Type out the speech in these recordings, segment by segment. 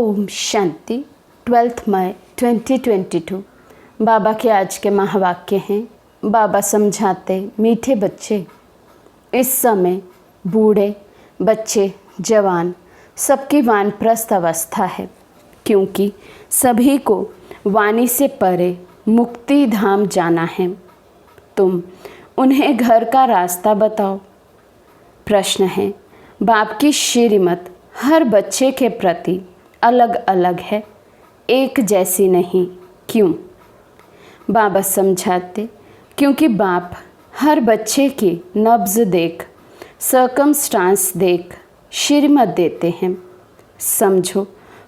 ओम शांति 12 मई 2022। बाबा के आज के महावाक्य हैं। बाबा समझाते, मीठे बच्चे, इस समय बूढ़े, बच्चे, जवान सबकी वानप्रस्थ अवस्था है, क्योंकि सभी को वाणी से परे मुक्ति धाम जाना है। तुम उन्हें घर का रास्ता बताओ। प्रश्न है, बाप की श्रीमत हर बच्चे के प्रति अलग अलग है, एक जैसी नहीं। क्यों? बाबा समझाते, क्योंकि बाप हर बच्चे की नब्ज देख, सर्कमस्टांस देख श्रीमत देते हैं। समझो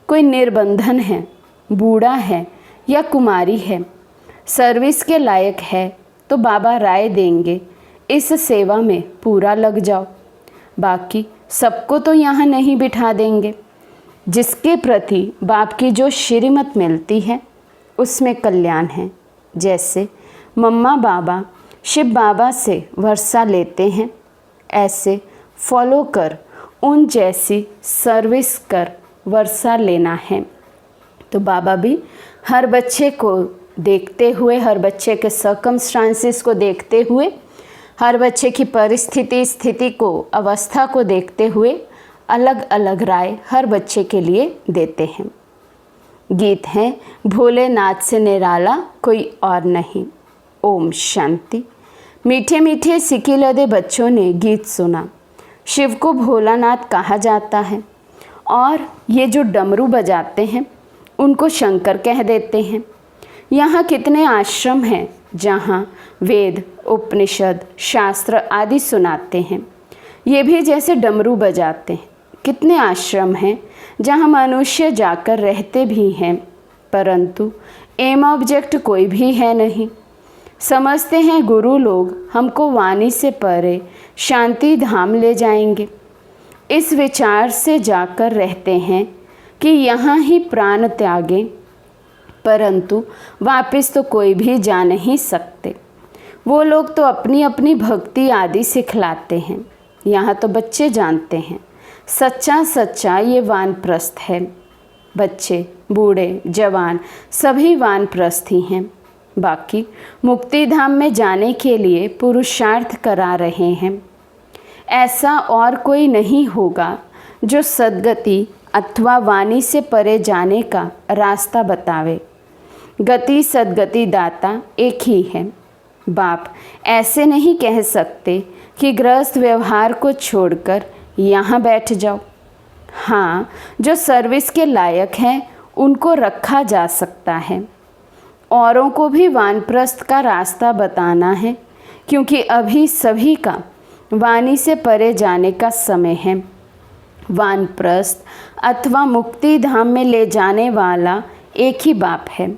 कोई निर्बंधन है, बूढ़ा है या कुमारी है, सर्विस के लायक है तो बाबा राय देंगे, इस सेवा में पूरा लग जाओ। बाकी सबको तो यहाँ नहीं बिठा देंगे। जिसके प्रति बाप की जो श्रीमत मिलती है उसमें कल्याण है। जैसे मम्मा बाबा शिव बाबा से वर्षा लेते हैं, ऐसे फॉलो कर उन जैसी सर्विस कर वर्षा लेना है। तो बाबा भी हर बच्चे को देखते हुए, हर बच्चे के सर्कमस्टांसेस को देखते हुए, हर बच्चे की परिस्थिति, स्थिति को, अवस्था को देखते हुए अलग अलग राय हर बच्चे के लिए देते हैं। गीत है, भोलेनाथ से निराला कोई और नहीं। ओम शांति। मीठे मीठे सिकिलदे बच्चों ने गीत सुना। शिव को भोलानाथ कहा जाता है और ये जो डमरू बजाते हैं उनको शंकर कह देते हैं। यहाँ कितने आश्रम हैं जहाँ वेद, उपनिषद, शास्त्र आदि सुनाते हैं। ये भी जैसे डमरू बजाते हैं। कितने आश्रम हैं जहाँ मनुष्य जाकर रहते भी हैं, परंतु एम ऑब्जेक्ट कोई भी है नहीं। समझते हैं गुरु लोग हमको वाणी से परे शांति धाम ले जाएंगे। इस विचार से जाकर रहते हैं कि यहाँ ही प्राण त्यागे, परंतु वापस तो कोई भी जा नहीं सकते। वो लोग तो अपनी अपनी भक्ति आदि सिखलाते हैं। यहाँ तो बच्चे जानते हैं सच्चा सच्चा ये वानप्रस्थ है। बच्चे, बूढ़े, जवान सभी वानप्रस्थी हैं। बाकी मुक्ति धाम में जाने के लिए पुरुषार्थ करा रहे हैं। ऐसा और कोई नहीं होगा जो सद्गति अथवा वाणी से परे जाने का रास्ता बतावे। गति सद्गति दाता एक ही है। बाप ऐसे नहीं कह सकते कि गृहस्थ व्यवहार को छोड़कर यहाँ बैठ जाओ। हाँ, जो सर्विस के लायक हैं उनको रखा जा सकता है। औरों को भी वानप्रस्थ का रास्ता बताना है, क्योंकि अभी सभी का वाणी से परे जाने का समय है। वानप्रस्थ अथवा मुक्ति धाम में ले जाने वाला एक ही बाप है।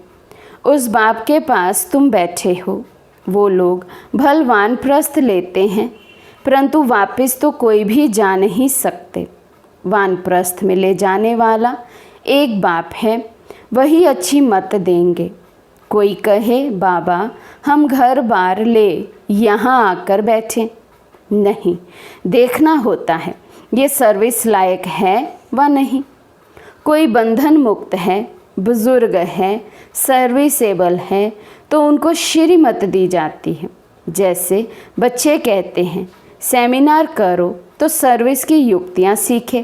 उस बाप के पास तुम बैठे हो। वो लोग भल वानप्रस्थ लेते हैं, परंतु वापस तो कोई भी जा नहीं सकते। वानप्रस्थ में ले जाने वाला एक बाप है, वही अच्छी मत देंगे। कोई कहे बाबा हम घर बार ले यहाँ आकर बैठे, नहीं, देखना होता है ये सर्विस लायक है व नहीं। कोई बंधन मुक्त है, बुजुर्ग है, सर्विसेबल है, तो उनको श्रीमत दी जाती है। जैसे बच्चे कहते हैं सेमिनार करो तो सर्विस की युक्तियाँ सीखे।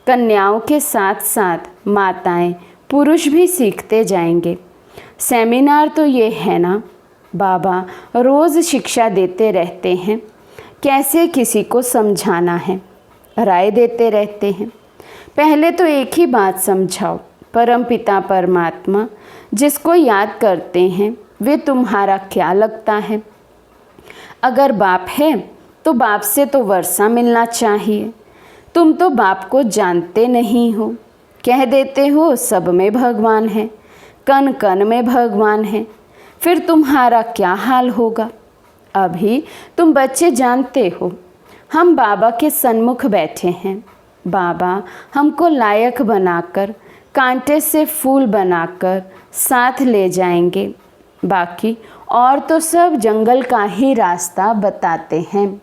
कन्याओं के साथ साथ माताएं, पुरुष भी सीखते जाएंगे। सेमिनार तो ये है ना, बाबा रोज़ शिक्षा देते रहते हैं, कैसे किसी को समझाना है, राय देते रहते हैं। पहले तो एक ही बात समझाओ, परमपिता परमात्मा जिसको याद करते हैं वे तुम्हारा क्या लगता है। अगर बाप है तो बाप से तो वर्षा मिलना चाहिए। तुम तो बाप को जानते नहीं हो, कह देते हो सब में भगवान है, कण कण में भगवान है। फिर तुम्हारा क्या हाल होगा। अभी तुम बच्चे जानते हो हम बाबा के सन्मुख बैठे हैं। बाबा हमको लायक बनाकर, कांटे से फूल बनाकर साथ ले जाएंगे। बाकी और तो सब जंगल का ही रास्ता बताते हैं।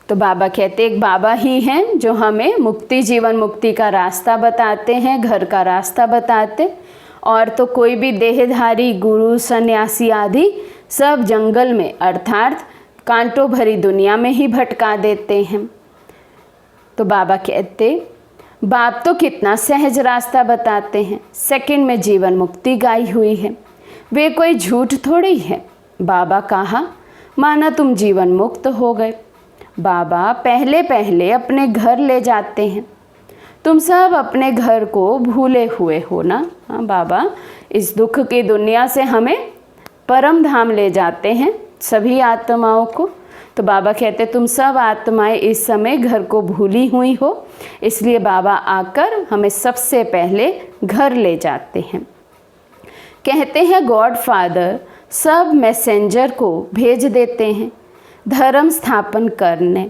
तो बाबा कहते एक बाबा ही हैं जो हमें मुक्ति, जीवन मुक्ति का रास्ता बताते हैं, घर का रास्ता बताते, और तो कोई भी देहधारी गुरु, सन्यासी आदि सब जंगल में अर्थात कांटों भरी दुनिया में ही भटका देते हैं। तो बाबा कहते बाप तो कितना सहज रास्ता बताते हैं, सेकंड में जीवन मुक्ति गाई हुई है, वे कोई झूठ थोड़ी है। बाबा कहा माना तुम जीवन मुक्त हो गए। बाबा पहले पहले अपने घर ले जाते हैं। तुम सब अपने घर को भूले हुए हो ना। हाँ, बाबा इस दुख की दुनिया से हमें परम धाम ले जाते हैं सभी आत्माओं को। तो बाबा कहते तुम सब आत्माएं इस समय घर को भूली हुई हो, इसलिए बाबा आकर हमें सबसे पहले घर ले जाते हैं। कहते हैं गॉड फादर सब मैसेंजर को भेज देते हैं धर्म स्थापन करने,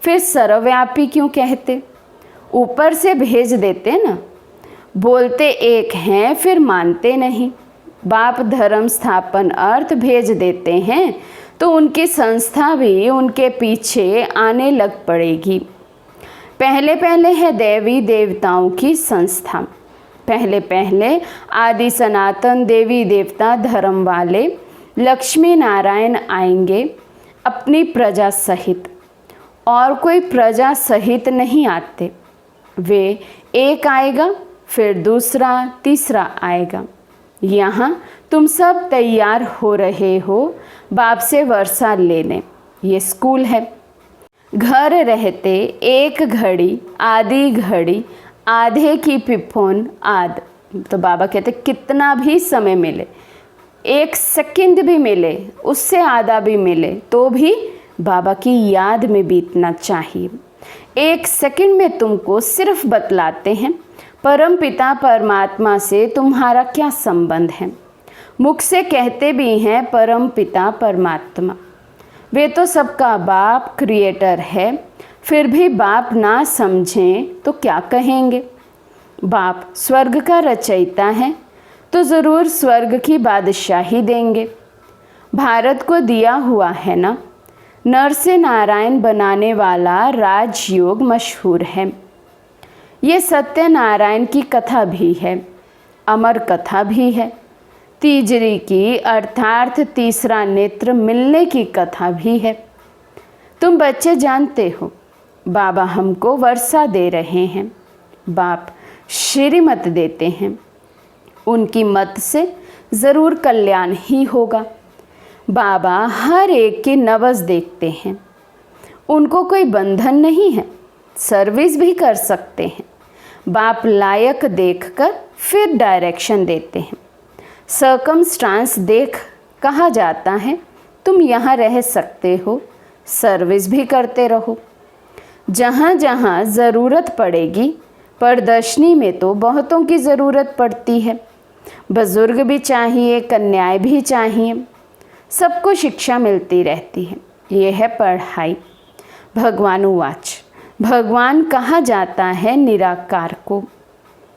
फिर सर्वव्यापी क्यों कहते? ऊपर से भेज देते ना, बोलते एक हैं फिर मानते नहीं। बाप धर्म स्थापन अर्थ भेज देते हैं तो उनकी संस्था भी उनके पीछे आने लग पड़ेगी। पहले पहले है देवी देवताओं की संस्था, पहले पहले आदि सनातन देवी देवता धर्म वाले लक्ष्मी नारायण आएंगे अपनी प्रजा सहित, और कोई प्रजा सहित नहीं आते। वे एक आएगा फिर दूसरा तीसरा आएगा। यहाँ तुम सब तैयार हो रहे हो बाप से वर्षा लेने, ये स्कूल है। घर रहते एक घड़ी आधी घड़ी आधे की पिफोन आद। तो बाबा कहते कितना भी समय मिले, एक सेकंड भी मिले, उससे आधा भी मिले, तो भी बाबा की याद में बीतना चाहिए। एक सेकंड में तुमको सिर्फ बतलाते हैं परम पिता परमात्मा से तुम्हारा क्या संबंध है। मुख से कहते भी हैं परम पिता परमात्मा, वे तो सबका बाप क्रिएटर है, फिर भी बाप ना समझें तो क्या कहेंगे। बाप स्वर्ग का रचयिता है तो ज़रूर स्वर्ग की बादशाही देंगे। भारत को दिया हुआ है ना, नर से नारायण बनाने वाला राजयोग मशहूर है। ये सत्यनारायण की कथा भी है, अमर कथा भी है। तीजरी की अर्थात तीसरा नेत्र मिलने की कथा भी है। तुम बच्चे जानते हो बाबा हमको वर्षा दे रहे हैं। बाप श्रीमत देते हैं, उनकी मत से ज़रूर कल्याण ही होगा। बाबा हर एक की नब्ज़ देखते हैं, उनको कोई बंधन नहीं है, सर्विस भी कर सकते हैं। बाप लायक देखकर फिर डायरेक्शन देते हैं। सर्कमस्टांस देख कहा जाता है तुम यहाँ रह सकते हो, सर्विस भी करते रहो। जहाँ जहाँ ज़रूरत पड़ेगी, प्रदर्शनी में तो बहुतों की ज़रूरत पड़ती है, बुजुर्ग भी चाहिए, कन्याएं भी चाहिए, सबको शिक्षा मिलती रहती है। ये है पढ़ाई। भगवान उवाच, भगवान कहा जाता है निराकार को।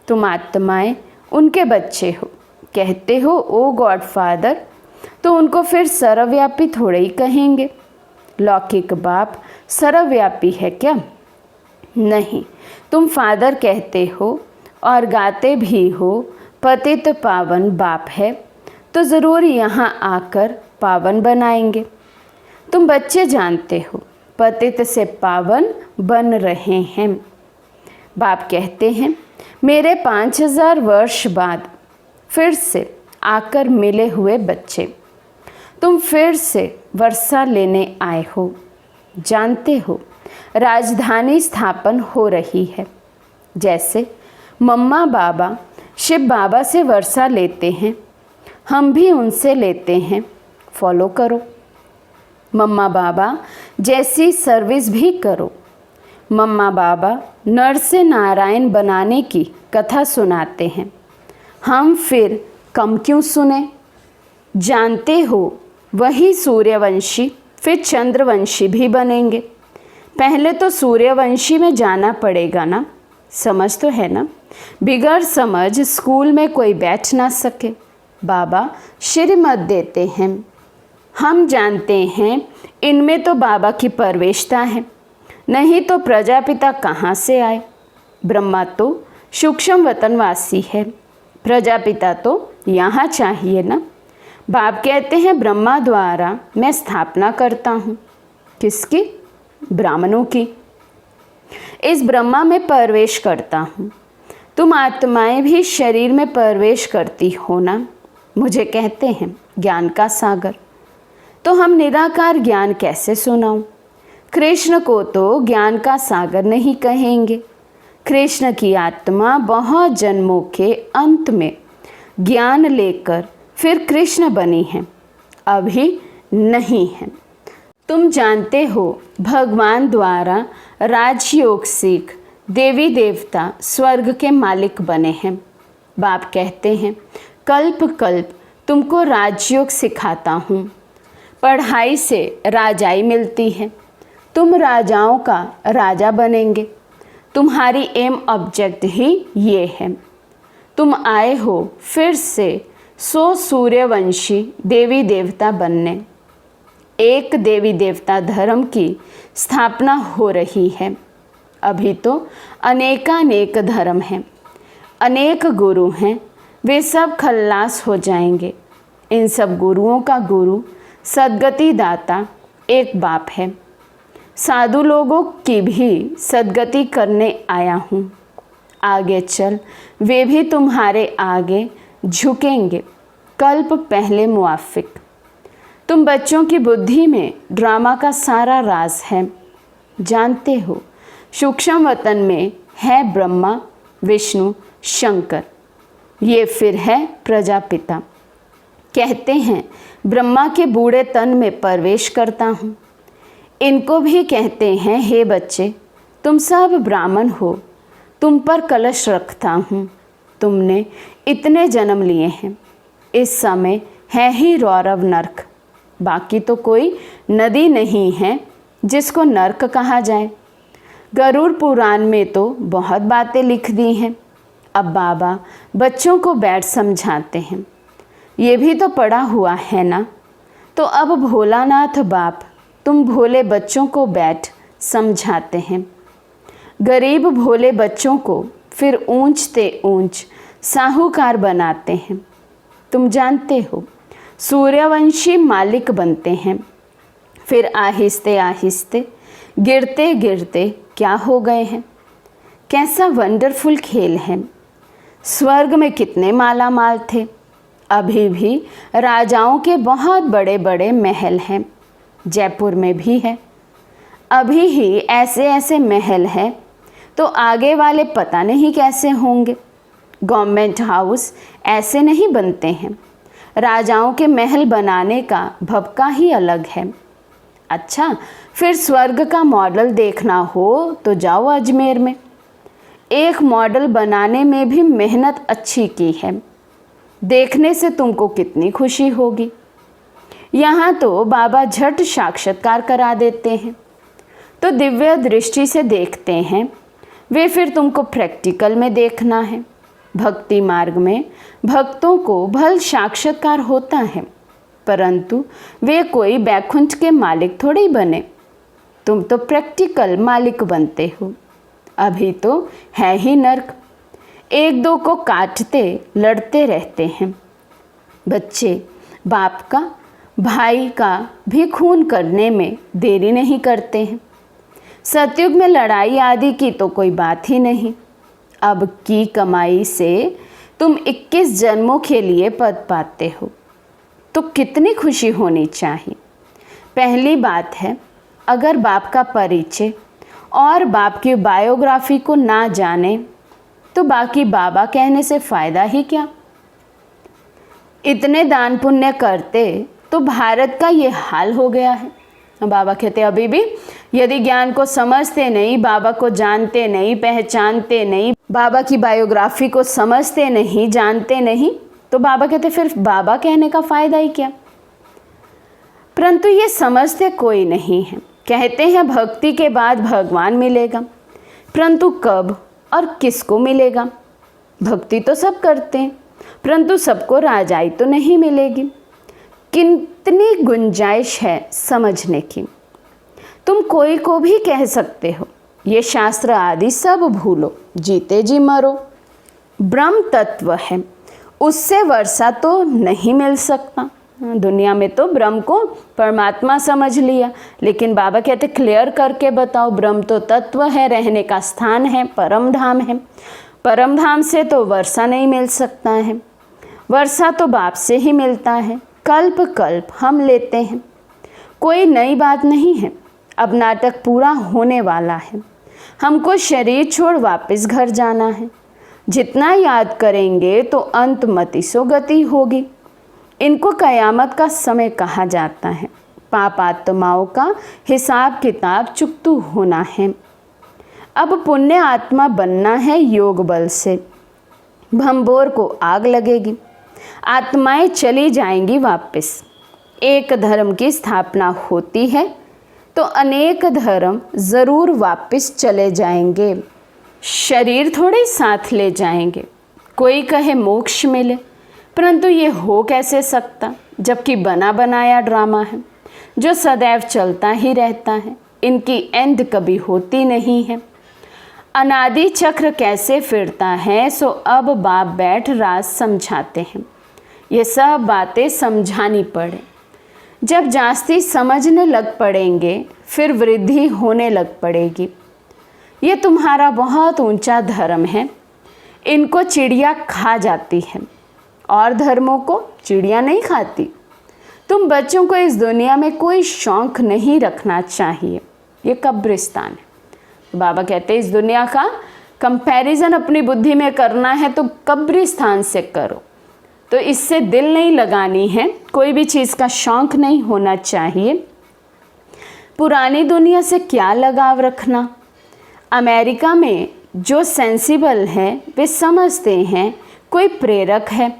तुम आत्माएं उनके बच्चे हो, कहते हो ओ गॉड फादर, तो उनको फिर सर्वव्यापी थोड़े ही कहेंगे। लौकिक बाप सर्वव्यापी है क्या? नहीं, तुम फादर कहते हो और गाते भी हो पतित पावन बाप है, तो ज़रूर यहाँ आकर पावन बनाएंगे। तुम बच्चे जानते हो पतित से पावन बन रहे हैं। बाप कहते हैं मेरे 5000 वर्ष बाद फिर से आकर मिले हुए बच्चे, तुम फिर से वर्षा लेने आए हो। जानते हो राजधानी स्थापन हो रही है। जैसे मम्मा बाबा शिव बाबा से वर्षा लेते हैं, हम भी उनसे लेते हैं, फॉलो करो। मम्मा बाबा जैसी सर्विस भी करो। मम्मा बाबा नर से नारायण बनाने की कथा सुनाते हैं, हम फिर कम क्यों सुने? जानते हो वही सूर्यवंशी फिर चंद्रवंशी भी बनेंगे। पहले तो सूर्यवंशी में जाना पड़ेगा ना, समझ तो है ना। बिगड़ समझ स्कूल में कोई बैठ ना सके। बाबा श्रीमत देते हैं, हम जानते हैं इनमें तो बाबा की प्रवेशता है। नहीं तो प्रजापिता कहाँ से आए? ब्रह्मा तो सूक्ष्म वतनवासी है, प्रजापिता तो यहाँ चाहिए ना। बाप कहते हैं ब्रह्मा द्वारा मैं स्थापना करता हूँ। किसकी? ब्राह्मणों की। इस ब्रह्मा में प्रवेश करता हूँ। तुम आत्माएं भी शरीर में प्रवेश करती हो ना। मुझे कहते हैं ज्ञान का सागर, तो हम निराकार ज्ञान कैसे सुनाऊं? कृष्ण को तो ज्ञान का सागर नहीं कहेंगे। कृष्ण की आत्मा बहुत जन्मों के अंत में ज्ञान लेकर फिर कृष्ण बनी है, अभी नहीं है। तुम जानते हो भगवान द्वारा राजयोग सीख देवी देवता स्वर्ग के मालिक बने हैं। बाप कहते हैं कल्प कल्प तुमको राजयोग सिखाता हूँ। पढ़ाई से राजाई मिलती है, तुम राजाओं का राजा बनेंगे। तुम्हारी एम ऑब्जेक्ट ही ये है। तुम आए हो फिर से 100 सूर्यवंशी देवी देवता बनने। एक देवी देवता धर्म की स्थापना हो रही है। अभी तो अनेकानेक धर्म हैं, अनेक गुरु हैं, वे सब खल्लास हो जाएंगे। इन सब गुरुओं का गुरु सद्गति दाता एक बाप है। साधु लोगों की भी सद्गति करने आया हूँ। आगे चल वे भी तुम्हारे आगे झुकेंगे, कल्प पहले मुआफिक। तुम बच्चों की बुद्धि में ड्रामा का सारा राज है। जानते हो सूक्ष्म वतन में है ब्रह्मा विष्णु शंकर, ये फिर है प्रजापिता। कहते हैं ब्रह्मा के बूढ़े तन में प्रवेश करता हूँ। इनको भी कहते हैं हे बच्चे तुम सब ब्राह्मण हो, तुम पर कलश रखता हूँ। तुमने इतने जन्म लिए हैं, इस समय है ही रौरव नर्क। बाकी तो कोई नदी नहीं है जिसको नर्क कहा जाए। गरुड़ पुराण में तो बहुत बातें लिख दी हैं। अब बाबा बच्चों को बैठ समझाते हैं। ये भी तो पढ़ा हुआ है ना। तो अब भोलानाथ बाप तुम भोले बच्चों को बैठ समझाते हैं। गरीब भोले बच्चों को फिर ऊंचते ऊंच साहूकार बनाते हैं। तुम जानते हो सूर्यवंशी मालिक बनते हैं, फिर आहिस्ते आहिस्ते गिरते गिरते क्या हो गए हैं। कैसा वंडरफुल खेल है। स्वर्ग में कितने माला माल थे। अभी भी राजाओं के बहुत बड़े बड़े महल हैं, जयपुर में भी है। अभी ही ऐसे ऐसे महल हैं, तो आगे वाले पता नहीं कैसे होंगे। गवर्नमेंट हाउस ऐसे नहीं बनते हैं। राजाओं के महल बनाने का भपका ही अलग है। अच्छा, फिर स्वर्ग का मॉडल देखना हो तो जाओ अजमेर में। एक मॉडल बनाने में भी मेहनत अच्छी की है। देखने से तुमको कितनी खुशी होगी। यहाँ तो बाबा झट साक्षात्कार करा देते हैं, तो दिव्य दृष्टि से देखते हैं। वे फिर तुमको प्रैक्टिकल में देखना है। भक्ति मार्ग में भक्तों को भल साक्षात्कार होता है, परंतु वे कोई बैकुंठ के मालिक थोड़ी बने। तुम तो प्रैक्टिकल मालिक बनते हो। अभी तो है ही नर्क। एक दो को काटते लड़ते रहते हैं। बच्चे बाप का भाई का भी खून करने में देरी नहीं करते हैं। सतयुग में लड़ाई आदि की तो कोई बात ही नहीं। अब की कमाई से तुम 21 जन्मों के लिए पद पाते हो, तो कितनी खुशी होनी चाहिए। पहली बात है, अगर बाप का परिचय और बाप की बायोग्राफी को ना जाने तो बाकी बाबा कहने से फ़ायदा ही क्या। इतने दान पुण्य करते तो भारत का ये हाल हो गया है। बाबा कहते अभी भी यदि ज्ञान को समझते नहीं, बाबा को जानते नहीं, पहचानते नहीं, बाबा की बायोग्राफी को समझते नहीं, जानते नहीं, तो बाबा कहते फिर बाबा कहने का फ़ायदा ही क्या। परंतु ये समझते कोई नहीं है। कहते हैं भक्ति के बाद भगवान मिलेगा, परंतु कब और किसको मिलेगा। भक्ति तो सब करते हैं, परंतु सबको राजाई तो नहीं मिलेगी। कितनी गुंजाइश है समझने की। तुम कोई को भी कह सकते हो, ये शास्त्र आदि सब भूलो, जीते जी मरो। ब्रह्म तत्व है, उससे वर्षा तो नहीं मिल सकता। दुनिया में तो ब्रह्म को परमात्मा समझ लिया, लेकिन बाबा कहते क्लियर करके बताओ, ब्रह्म तो तत्व है, रहने का स्थान है, परम धाम है। परम धाम से तो वर्षा नहीं मिल सकता है, वर्षा तो बाप से ही मिलता है। कल्प कल्प हम लेते हैं, कोई नई बात नहीं है। अब नाटक पूरा होने वाला है, हमको शरीर छोड़ वापस घर जाना है। जितना याद करेंगे तो अंत मति सो गति होगी। इनको कयामत का समय कहा जाता है। पाप आत्माओं का हिसाब किताब चुकतू होना है। अब पुण्य आत्मा बनना है योग बल से। भंबोर को आग लगेगी, आत्माएं चली जाएंगी वापस। एक धर्म की स्थापना होती है तो अनेक धर्म ज़रूर वापस चले जाएंगे, शरीर थोड़े साथ ले जाएंगे। कोई कहे मोक्ष मिले, परंतु ये हो कैसे सकता, जबकि बना बनाया ड्रामा है जो सदैव चलता ही रहता है। इनकी एंड कभी होती नहीं है। अनादि चक्र कैसे फिरता है, सो अब बाप बैठ राज समझाते हैं। ये सब बातें समझानी पड़े। जब जास्ती समझने लग पड़ेंगे फिर वृद्धि होने लग पड़ेगी। ये तुम्हारा बहुत ऊंचा धर्म है, इनको चिड़िया खा जाती है और धर्मों को चिड़िया नहीं खाती। तुम बच्चों को इस दुनिया में कोई शौक नहीं रखना चाहिए, ये कब्रिस्तान है। बाबा कहते हैं इस दुनिया का कंपैरिजन अपनी बुद्धि में करना है तो कब्रिस्तान से करो। तो इससे दिल नहीं लगानी है, कोई भी चीज़ का शौक नहीं होना चाहिए। पुरानी दुनिया से क्या लगाव रखना। अमेरिका में जो सेंसिबल हैं वे समझते हैं कोई प्रेरक है,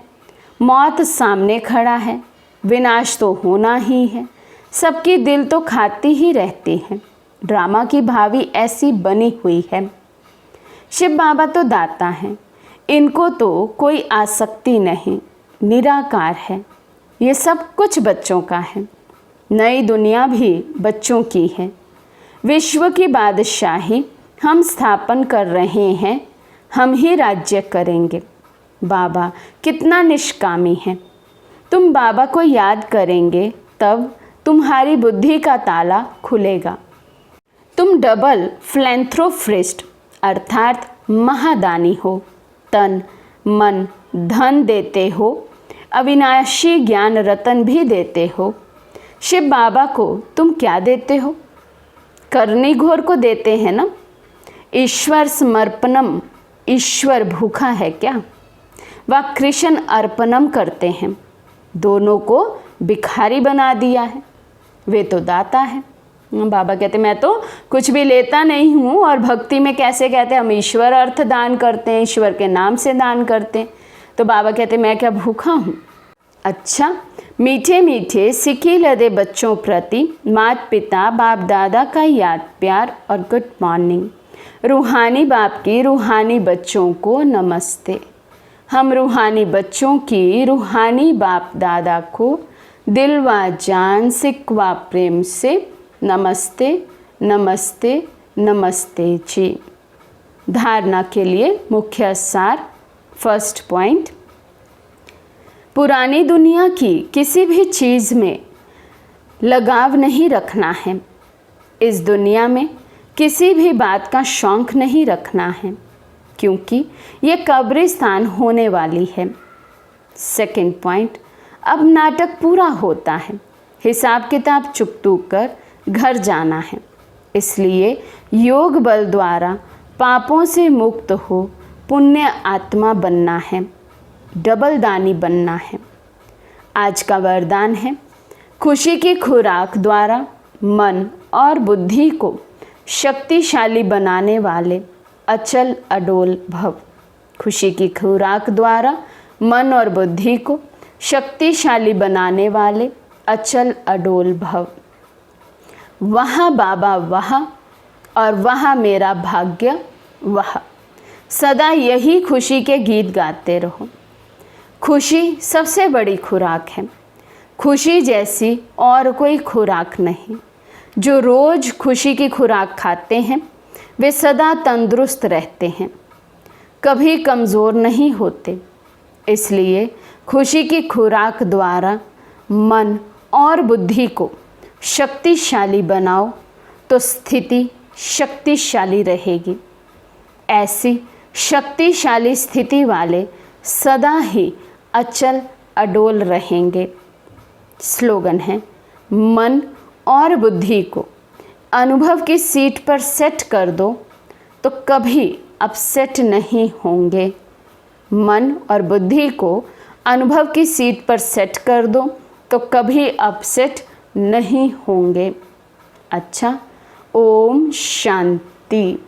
मौत सामने खड़ा है, विनाश तो होना ही है, सबकी दिल तो खाती ही रहती है। ड्रामा की भावी ऐसी बनी हुई है। शिव बाबा तो दाता हैं, इनको तो कोई आसक्ति नहीं, निराकार है। ये सब कुछ बच्चों का है। नई दुनिया भी बच्चों की है। विश्व की बादशाही हम स्थापन कर रहे हैं, हम ही राज्य करेंगे। बाबा कितना निष्कामी है। तुम बाबा को याद करेंगे तब तुम्हारी बुद्धि का ताला खुलेगा। तुम डबल फिलैंथ्रोपिस्ट अर्थात महादानी हो। तन मन धन देते हो, अविनाशी ज्ञान रतन भी देते हो। शिव बाबा को तुम क्या देते हो? करनी घोर को देते हैं ना। ईश्वर समर्पणम, ईश्वर भूखा है क्या? वह कृष्ण अर्पणम करते हैं। दोनों को भिखारी बना दिया है। वे तो दाता है। बाबा कहते मैं तो कुछ भी लेता नहीं हूँ। और भक्ति में कैसे कहते हैं हम ईश्वर अर्थ दान करते हैं, ईश्वर के नाम से दान करते हैं। तो बाबा कहते मैं क्या भूखा हूँ? अच्छा, मीठे मीठे सिक्के लदे बच्चों प्रति माता पिता बाप दादा का याद प्यार और गुड मॉर्निंग। रूहानी बाप की रूहानी बच्चों को नमस्ते। हम रूहानी बच्चों की रूहानी बाप दादा को दिल व जान सिकवा प्रेम से नमस्ते नमस्ते नमस्ते जी। धारणा के लिए मुख्य सार। फर्स्ट पॉइंट, पुरानी दुनिया की किसी भी चीज़ में लगाव नहीं रखना है। इस दुनिया में किसी भी बात का शौक नहीं रखना है, क्योंकि ये कब्रिस्तान होने वाली है। सेकंड पॉइंट, अब नाटक पूरा होता है, हिसाब किताब चुकतू कर घर जाना है। इसलिए योग बल द्वारा पापों से मुक्त हो पुण्य आत्मा बनना है, डबल दानी बनना है। आज का वरदान है, खुशी की खुराक द्वारा मन और बुद्धि को शक्तिशाली बनाने वाले अचल अडोल भव। खुशी की खुराक द्वारा मन और बुद्धि को शक्तिशाली बनाने वाले अचल अडोल भव। वहाँ बाबा वहाँ और वहाँ मेरा भाग्य वहाँ। सदा यही खुशी के गीत गाते रहो। खुशी सबसे बड़ी खुराक है। खुशी जैसी और कोई खुराक नहीं। जो रोज़ खुशी की खुराक खाते हैं वे सदा तंदुरुस्त रहते हैं, कभी कमज़ोर नहीं होते। इसलिए खुशी की खुराक द्वारा मन और बुद्धि को शक्तिशाली बनाओ तो स्थिति शक्तिशाली रहेगी। ऐसी शक्तिशाली स्थिति वाले सदा ही अचल अडोल रहेंगे। स्लोगन है, मन और बुद्धि को अनुभव की सीट पर सेट कर दो तो कभी अपसेट नहीं होंगे। मन और बुद्धि को अनुभव की सीट पर सेट कर दो तो कभी अपसेट नहीं होंगे। अच्छा, ओम शांति।